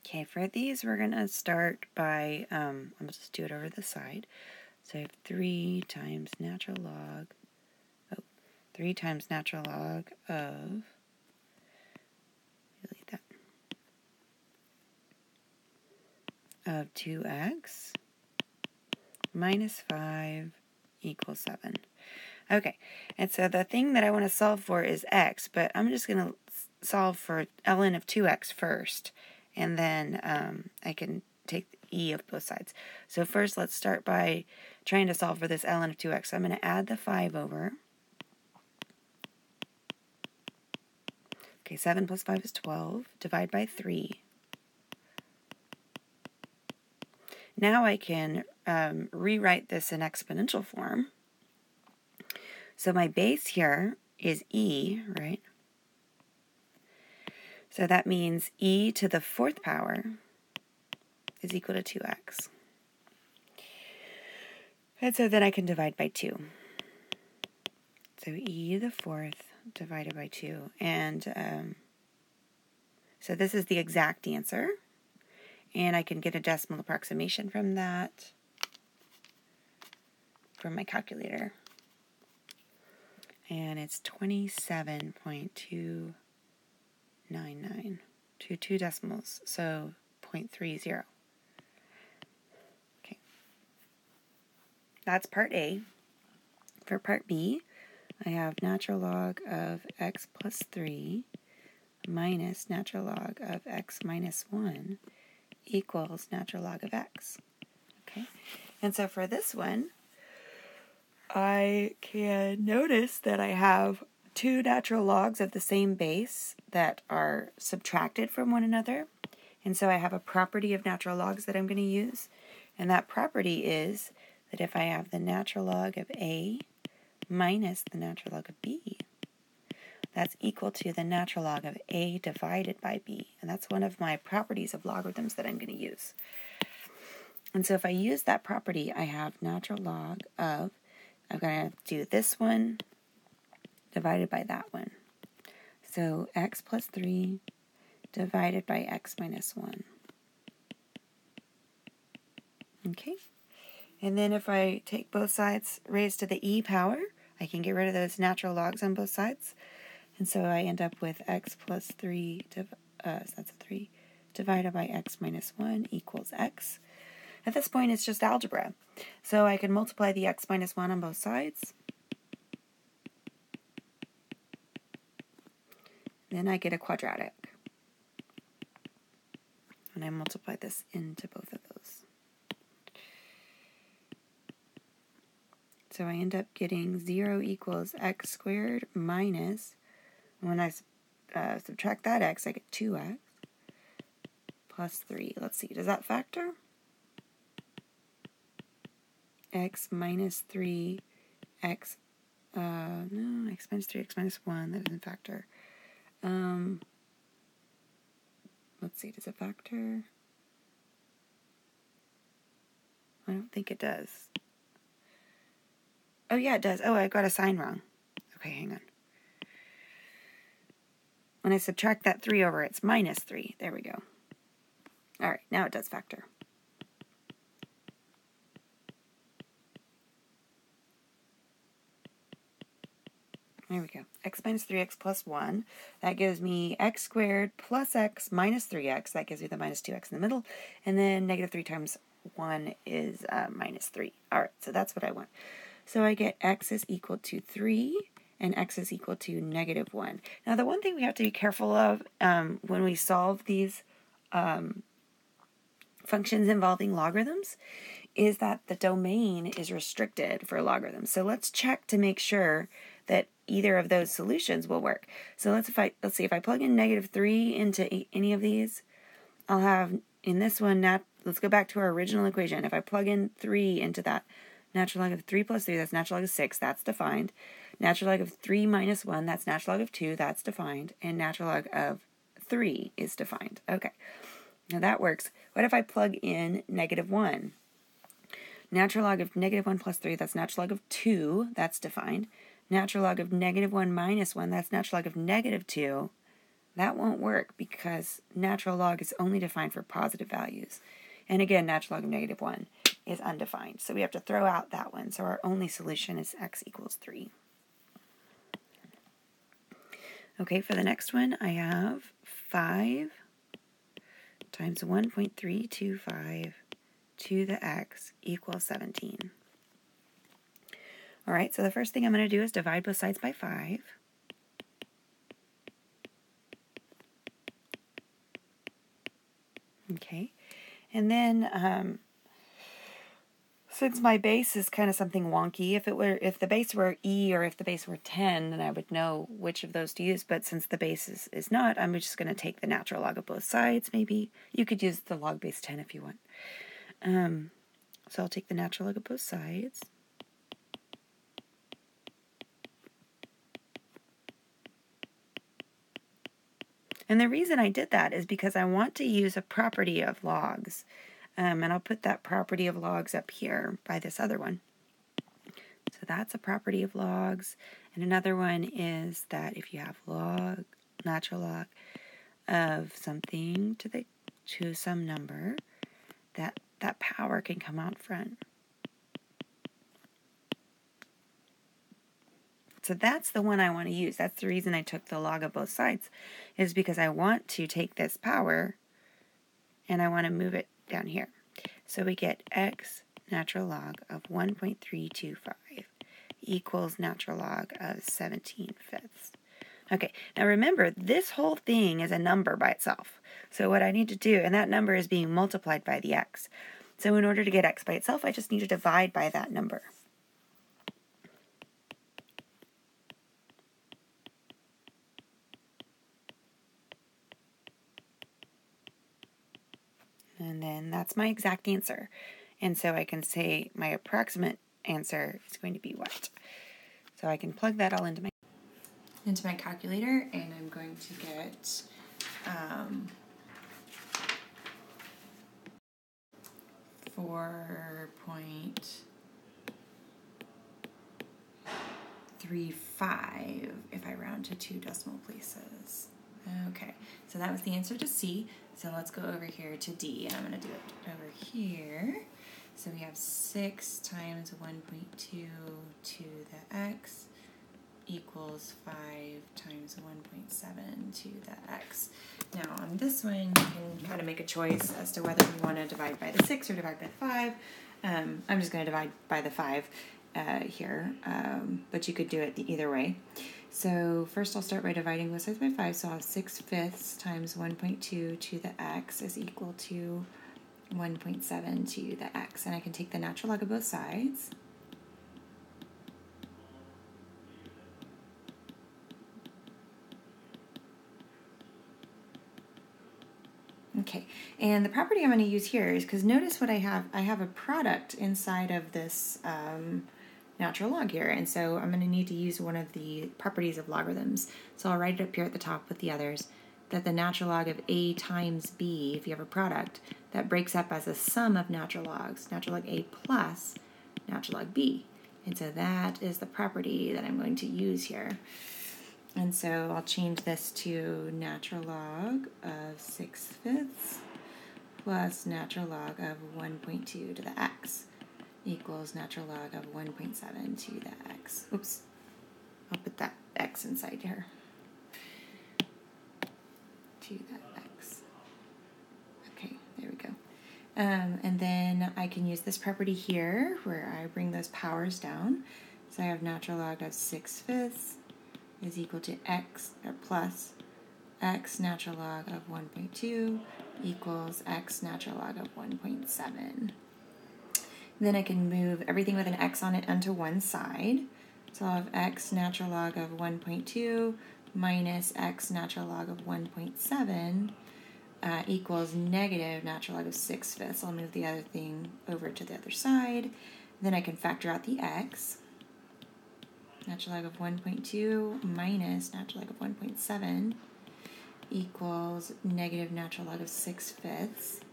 Okay, for these we're going to start by, I'm going to just do it over the side. So I have 3 times natural log, 3 times natural log of, delete that, of 2x minus 5 equals 7. Okay, and so the thing that I want to solve for is x, but I'm just going to solve for ln of 2x first, and then I can take e of both sides. So first let's start by trying to solve for this ln of 2x. So I'm going to add the 5 over. Okay, 7 plus 5 is 12. Divide by 3. Now I can rewrite this in exponential form. So my base here is e, right? So that means e to the 4th power is equal to 2x. And so then I can divide by 2. So e to the 4th divided by 2. And so this is the exact answer. And I can get a decimal approximation from that from my calculator. And it's 27.299 to 2 decimals, so 0.30. Okay. That's part A. For part B, I have natural log of x plus 3 minus natural log of x minus 1 equals natural log of x. Okay, and so for this one, I can notice that I have 2 natural logs of the same base that are subtracted from one another. And so I have a property of natural logs that I'm going to use. And that property is that if I have the natural log of A minus the natural log of B, that's equal to the natural log of A divided by B. And that's one of my properties of logarithms that I'm going to use. And so if I use that property, I have natural log of, I'm going to do this one divided by that one. So x plus 3 divided by x minus 1. Okay. And then if I take both sides raised to the e power, I can get rid of those natural logs on both sides. And so I end up with x plus 3, so that's a 3, divided by x minus 1 equals x. At this point, it's just algebra. So I can multiply the x minus 1 on both sides. Then I get a quadratic. And I multiply this into both of those. So I end up getting 0 equals x squared minus, when I subtract that x, I get 2x plus 3. Let's see, does that factor? X minus 3, x, no, x minus 3, x minus 1, that doesn't factor. Let's see, does it factor? I don't think it does. Oh, yeah, it does. Oh, I got a sign wrong. Okay, hang on. When I subtract that 3 over, it's minus 3. There we go. All right, now it does factor. There we go. X minus 3x plus 1. That gives me x squared plus x minus 3x. That gives me the minus 2x in the middle. And then negative 3 times 1 is minus 3. All right, so that's what I want. So I get x is equal to 3 and x is equal to negative 1. Now, the one thing we have to be careful of when we solve these functions involving logarithms is that the domain is restricted for logarithms. So let's check to make sure that either of those solutions will work. So let's see, if I plug in negative 3 into any of these, I'll have, in this one, let's go back to our original equation. If I plug in 3 into that, natural log of 3 plus 3, that's natural log of 6, that's defined. Natural log of 3 minus 1, that's natural log of 2, that's defined. And natural log of 3 is defined. Okay, now that works. What if I plug in negative 1? Natural log of negative 1 plus 3, that's natural log of 2, that's defined. Natural log of negative 1 minus 1, that's natural log of negative 2, that won't work because natural log is only defined for positive values. And again, natural log of -1 is undefined. So we have to throw out that one. So our only solution is x equals 3. Okay, for the next one, I have 5 times 1.325 to the x equals 17. All right, so the first thing I'm going to do is divide both sides by 5. Okay, and then since my base is kind of something wonky, if the base were e or if the base were 10, then I would know which of those to use. But since the base is not, I'm just going to take the natural log of both sides. Maybe you could use the log base 10 if you want. So I'll take the natural log of both sides. And the reason I did that is because I want to use a property of logs. And I'll put that property of logs up here by this other one. So that's a property of logs. And another one is that if you have natural log of something to some number, that power can come out front. So that's the one I want to use. That's the reason I took the log of both sides, is because I want to take this power and I want to move it down here. So we get x natural log of 1.325 equals natural log of 17/5. Okay, now remember, this whole thing is a number by itself. So what I need to do, and that number is being multiplied by the x. So in order to get x by itself, I just need to divide by that number. And then that's my exact answer. And so I can say my approximate answer is going to be what? So I can plug that all into my calculator, and I'm going to get 4.35 if I round to 2 decimal places. Okay, so that was the answer to C. So let's go over here to D, and I'm going to do it over here. So we have 6 times 1.2 to the x equals 5 times 1.7 to the x. Now on this one, you can kind of make a choice as to whether you want to divide by the 6 or divide by the 5. I'm just going to divide by the 5 here, but you could do it either way. So first I'll start by dividing both sides by 5, so I'll have 6/5 times 1.2 to the x is equal to 1.7 to the x, and I can take the natural log of both sides. Okay, and the property I'm going to use here is, because notice what I have a product inside of this natural log here, and so I'm going to need to use one of the properties of logarithms. So I'll write it up here at the top with the others, that the natural log of a times b, if you have a product, that breaks up as a sum of natural logs, natural log a plus natural log b. And so that is the property that I'm going to use here. And so I'll change this to natural log of 6/5 plus natural log of 1.2 to the x equals natural log of 1.7 to the x. Oops, I'll put that x inside here. To the x. Okay, there we go. And then I can use this property here where I bring those powers down. So I have natural log of 6/5 is equal to x, or plus x natural log of 1.2 equals x natural log of 1.7. Then I can move everything with an x on it onto one side. So I'll have x natural log of 1.2 minus x natural log of 1.7 equals negative natural log of 6/5. So I'll move the other thing over to the other side. Then I can factor out the x. Natural log of 1.2 minus natural log of 1.7 equals negative natural log of 6/5.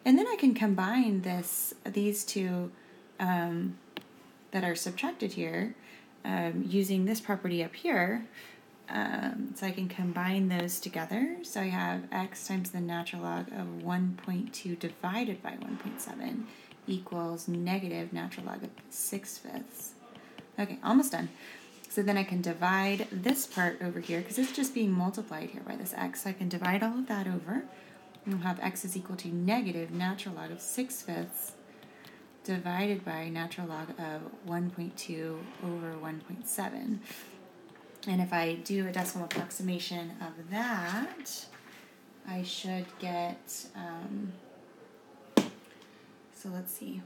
And then I can combine these two that are subtracted here using this property up here So I can combine those together. So I have x times the natural log of 1.2 divided by 1.7 equals negative natural log of 6/5. Okay, almost done. So then I can divide this part over here, because it's just being multiplied here by this x. So I can divide all of that over. And we'll have x is equal to negative natural log of 6/5 divided by natural log of 1.2 over 1.7. And if I do a decimal approximation of that, I should get, so let's see.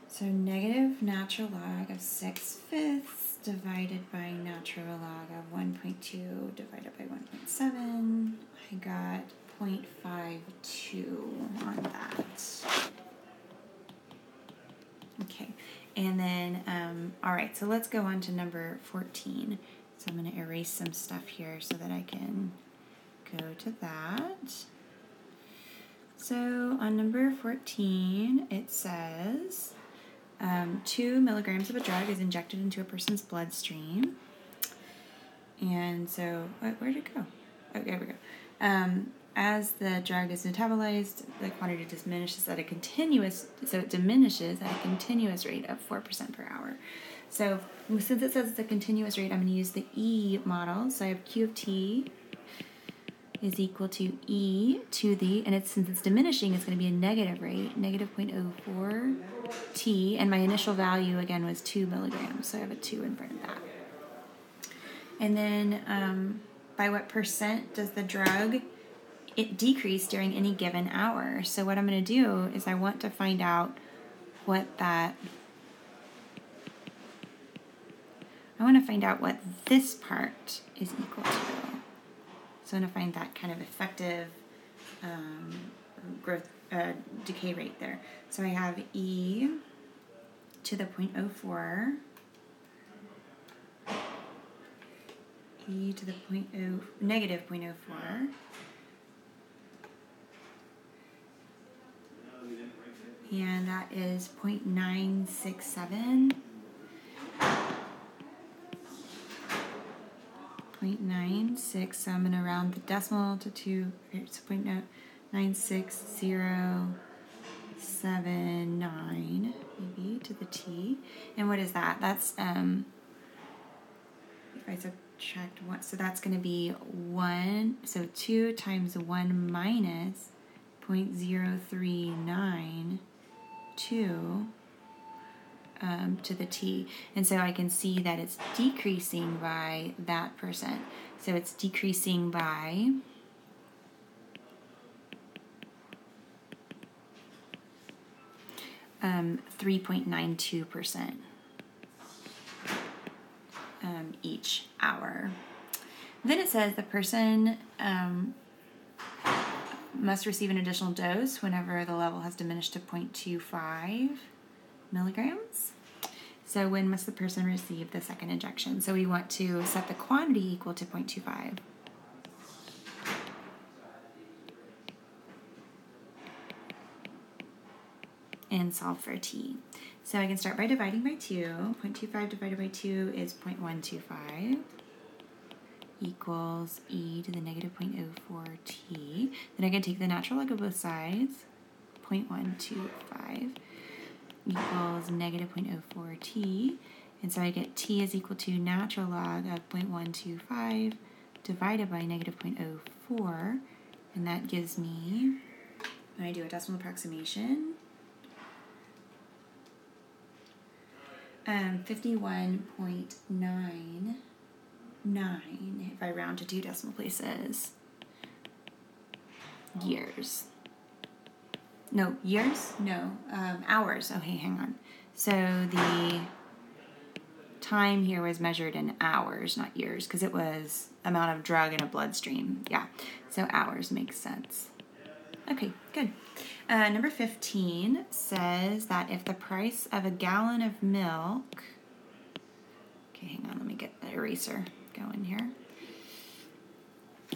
So negative natural log of 6/5 divided by natural log of 1.2 divided by 1.7. I got 0.52 on that. Okay, and then, all right, so let's go on to number 14. So I'm going to erase some stuff here so that I can go to that. So on number 14, it says 2 milligrams of a drug is injected into a person's bloodstream. And so, where'd it go? Oh, there we go. As the drug is metabolized, the quantity diminishes at a continuous, rate of 4% per hour. So since it says it's a continuous rate, I'm going to use the E model. So I have Q of T is equal to E to the, and since it's diminishing, it's going to be a negative rate, negative 0.04 T, and my initial value again was 2 milligrams, so I have a 2 in front of that. And then by what percent does the drug decrease during any given hour? So what I'm going to do is I want to find out what this part is equal to. So I'm going to find that kind of effective decay rate there. So I have E to the 0.04, E to the negative 0.04, and that is 0.967, 0.96, so I'm going to round the decimal to 2, it's 0.96079, maybe, to the T. And what is that? That's, if I subtract 1, so that's going to be 1, so 2 times 1 minus 0.0392 to the T. And so I can see that it's decreasing by that percent. So it's decreasing by 3.92% each hour. Then it says the person must receive an additional dose whenever the level has diminished to 0.25 milligrams. So when must the person receive the second injection? So we want to set the quantity equal to 0.25. And solve for T. So I can start by dividing by 2. 0.25 divided by 2 is 0.125 equals E to the negative 0.04 T. Then I can take the natural log of both sides. 0.125 equals negative 0.04 T. And so I get T is equal to natural log of 0.125 divided by negative 0.04. And that gives me, when I do a decimal approximation, 51.99 if I round to 2 decimal places. Years. No, years? No, hours. Okay, hang on. So the time here was measured in hours, not years, because it was amount of drug in a bloodstream. Yeah, so hours makes sense. Okay, good. Number 15 says that if the price of a gallon of milk, okay, hang on, let me get the eraser going here.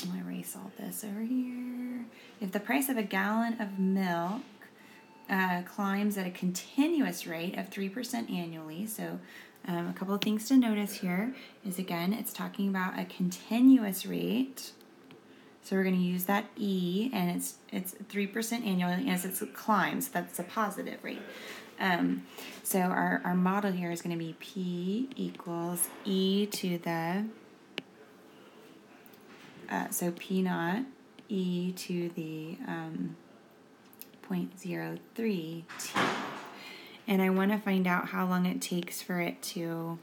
I'll erase all this over here. If the price of a gallon of milk climbs at a continuous rate of 3% annually, so A couple of things to notice here is, again, it's talking about a continuous rate. So we're going to use that E, and it's 3% annually as it climbs. That's a positive rate. So our model here is going to be P equals E to the, so P naught E to the 0.03 T. And I want to find out how long it takes for it to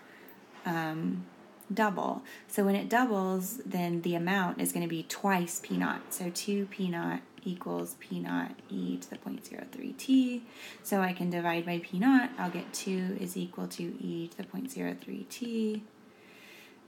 double. So when it doubles, then the amount is going to be twice P naught. So 2 P naught equals P naught E to the 0.03 T. So I can divide by P naught. I'll get 2 is equal to E to the 0.03 T.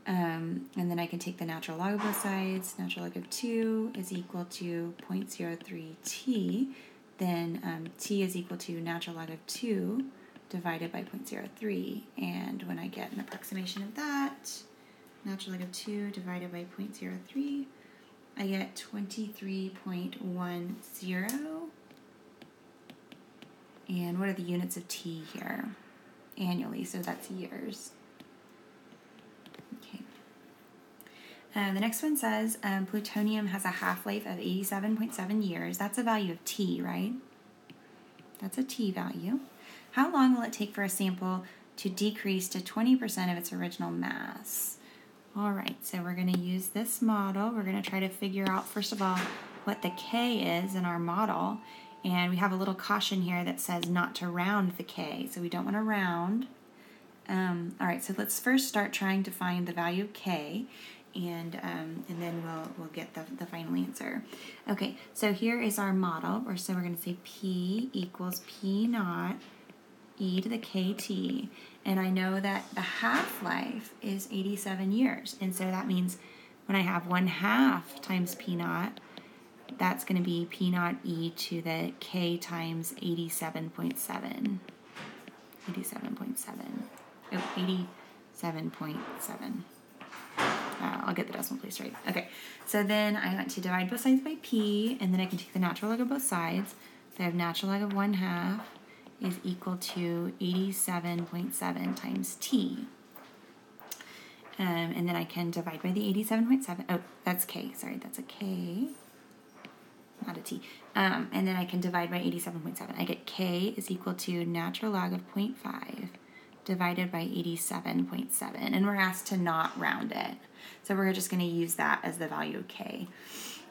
And then I can take the natural log of both sides. Natural log of 2 is equal to 0.03 T. Then T is equal to natural log of 2 divided by 0.03. And when I get an approximation of that, natural log of 2 divided by 0.03, I get 23.10. And what are the units of T here? Annually, so that's years. Okay. The next one says plutonium has a half-life of 87.7 years. That's a value of T, right? That's a T value. How long will it take for a sample to decrease to 20% of its original mass? All right, so we're going to use this model. We're going to try to figure out, first of all, what the K is in our model. And we have a little caution here that says not to round the K, so we don't want to round. All right, so let's first start trying to find the value of K, and then we'll get the final answer. Okay, so here is our model. So we're going to say P equals P naught E to the KT, and I know that the half-life is 87 years, and so that means when I have 1/2 times P naught, that's going to be P naught E to the K times 87.7. 87.7. Oh, 87.7. I'll get the decimal place right. Okay, so then I want to divide both sides by P, and then I can take the natural log of both sides. So I have natural log of 1/2 is equal to 87.7 times T. And then I can divide by the 87.7. Oh, that's K. Sorry, that's a K. Not a T. And then I can divide by 87.7. I get K is equal to natural log of 0.5 divided by 87.7. And we're asked to not round it. So we're just going to use that as the value of K.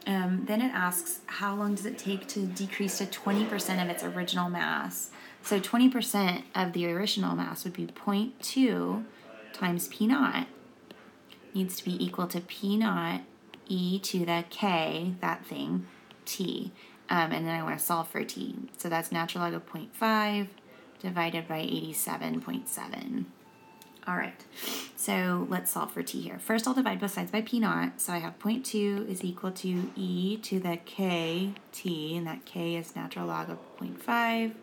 Then it asks, how long does it take to decrease to 20% of its original mass? So 20% of the original mass would be 0.2 times P naught. Needs to be equal to P naught E to the K, that thing, T. And then I want to solve for T. So that's natural log of 0.5 divided by 87.7. All right, so let's solve for T here. First, I'll divide both sides by P naught. So I have 0.2 is equal to E to the K T, and that K is natural log of 0.5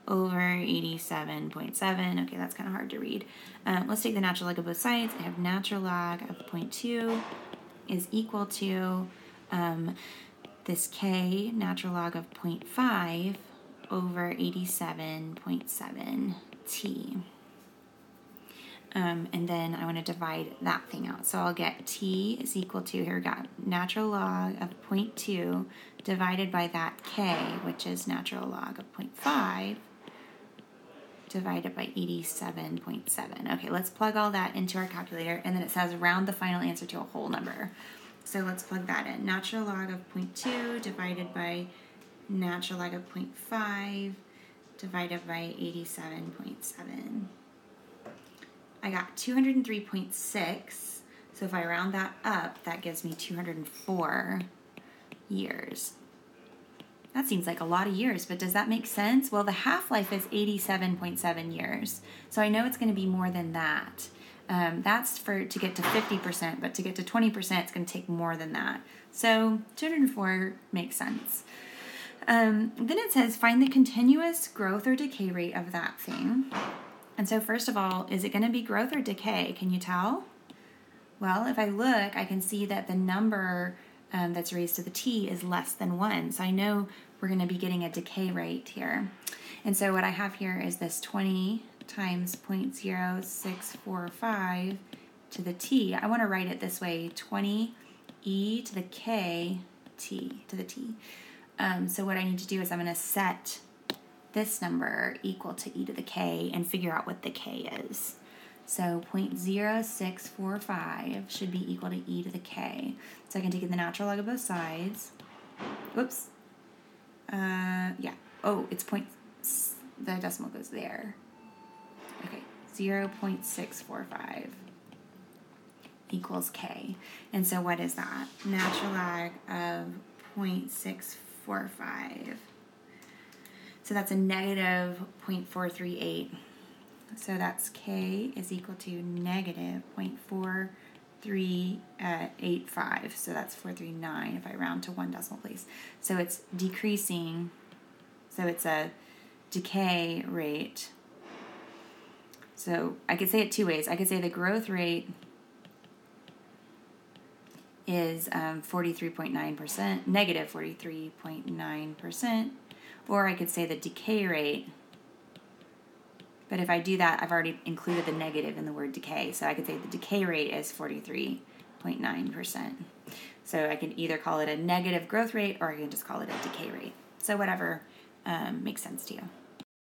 over 87.7. Okay, that's kind of hard to read. Let's take the natural log of both sides. I have natural log of 0.2 is equal to this K, natural log of 0.5 over 87.7 T. And then I want to divide that thing out. So I'll get T is equal to, here we got natural log of 0.2 divided by that K, which is natural log of 0.5 divided by 87.7. Okay, let's plug all that into our calculator, and then it says round the final answer to a whole number. So let's plug that in. Natural log of 0.2 divided by natural log of 0.5 divided by 87.7. I got 203.6, so if I round that up, that gives me 204 years. That seems like a lot of years, but does that make sense? Well, the half-life is 87.7 years, so I know it's going to be more than that. That's to get to 50%, but to get to 20%, it's going to take more than that. So 204 makes sense. Then it says, find the continuous growth or decay rate of that thing. And so first of all, is it going to be growth or decay? Can you tell? Well, if I look, I can see that the number that's raised to the T is less than 1. So I know we're going to be getting a decay rate here. And so what I have here is this 20 times 0.0645 to the t. I want to write it this way, 20 e to the k t to the t. So what I need to do is I'm going to set this number equal to e to the k and figure out what the k is. So 0.0645 should be equal to e to the k. So I can take the natural log of both sides. Whoops. Yeah. Oh, it's the decimal goes there. Okay. 0.645 equals k. And so what is that? Natural log of 0.645. So that's a negative 0.438. So that's k is equal to negative 0.4385. So that's 439 if I round to one decimal place. So it's decreasing. So it's a decay rate. So I could say it two ways. I could say the growth rate is 43.9%, negative 43.9%, or I could say the decay rate. But if I do that, I've already included the negative in the word decay. So I could say the decay rate is 43.9%. So I can either call it a negative growth rate or I can just call it a decay rate. So whatever makes sense to you.